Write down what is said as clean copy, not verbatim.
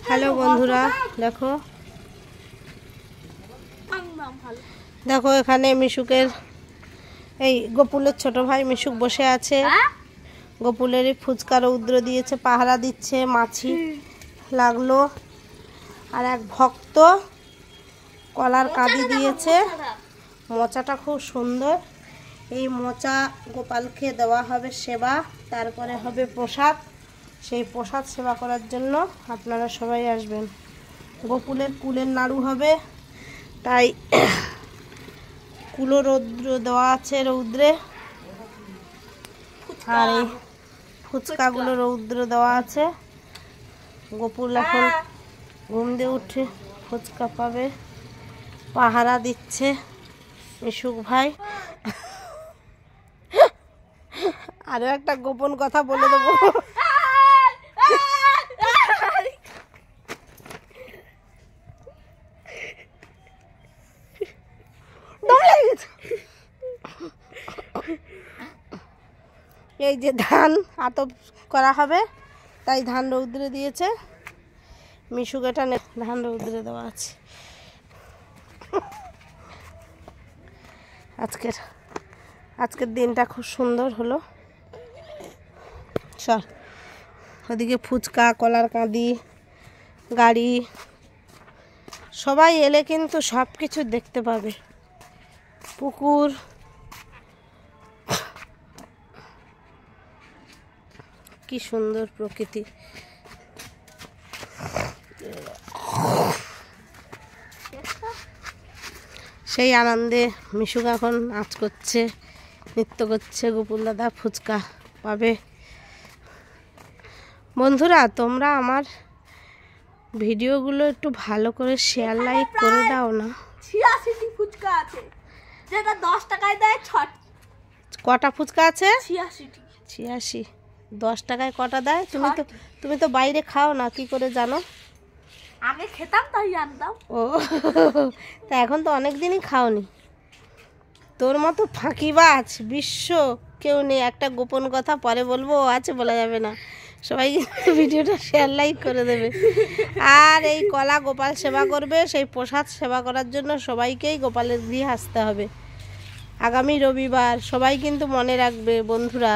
Hello বন্ধুরা, দেখো দেখো এখানে মিশুকের এই গোপুলের ছোট ভাই মিশুক বসে আছে। গোপুলের ফুচকা রৌদ্র দিয়েছে, পাহারা দিচ্ছে, মাছি লাগলো। আর এক ভক্ত কলার কাঁদি দিয়েছে। মোচাটা খুব সুন্দর। এই মোচা গোপালকে দেওয়া হবে সেবা, তারপরে হবে প্রসাদ। সেই প্রসাদ সেবা করার জন্য আপনারা সবাই আসবেন। গোপুলের কুলের নাড়ু হবে, তাই কুলো রৌদ্র দেওয়া আছে রৌদ্রে। আর এই ফুচকাগুলো রৌদ্র দেওয়া আছে। গোপুল এখন ঘুম দিয়ে উঠে ফুচকা পাবে, পাহারা দিচ্ছে মিশুক ভাই। আরো একটা গোপন কথা বলে দেবো। এই যে ধান আতপ করা হবে, তাই ধান রৌদ্রে দিয়েছে। মিশুক এটা ধান রৌদ্রে দেওয়া আছে। আজকের দিনটা খুব সুন্দর হলো। চল, ওদিকে ফুচকা, কলার কাঁদি, গাড়ি সবাই এলে কিন্তু সব কিছু দেখতে পাবে। পুকুর, কি সুন্দর প্রকৃতি। সেই আনন্দে মিশুক এখন নাচ করছে, নৃত্য করছে। গোপুল দাদা ফুচকা পাবে। বন্ধুরা, তোমরা আমার ভিডিওগুলো একটু ভালো করে শেয়ার লাইক করে দাও না। 86টি ফুচকা আছে, যেটা 10 টাকায় দেয়। কটা ফুচকা আছে? 86টি। 86। 10 টাকায় কটা দেয়? তুমি তো বাইরে খাও না, কি করে জানো? আগে খেতাম তাই জানতাম। ও, তা এখন তো অনেক দিনই খাওনি। তোর মতো ফাঁকিবাজ বিশ্ব কেউ নেই। একটা গোপন কথা পরে বলবো, আছে বলা যাবে না। সবাই ভিডিওটা শেয়ার লাইক করে দেবে। আর এই কলা গোপাল সেবা করবে, সেই প্রসাদ সেবা করার জন্য সবাইকেই গোপালের গৃহে আসতে হবে আগামী রবিবার। সবাই কিন্তু মনে রাখবে বন্ধুরা।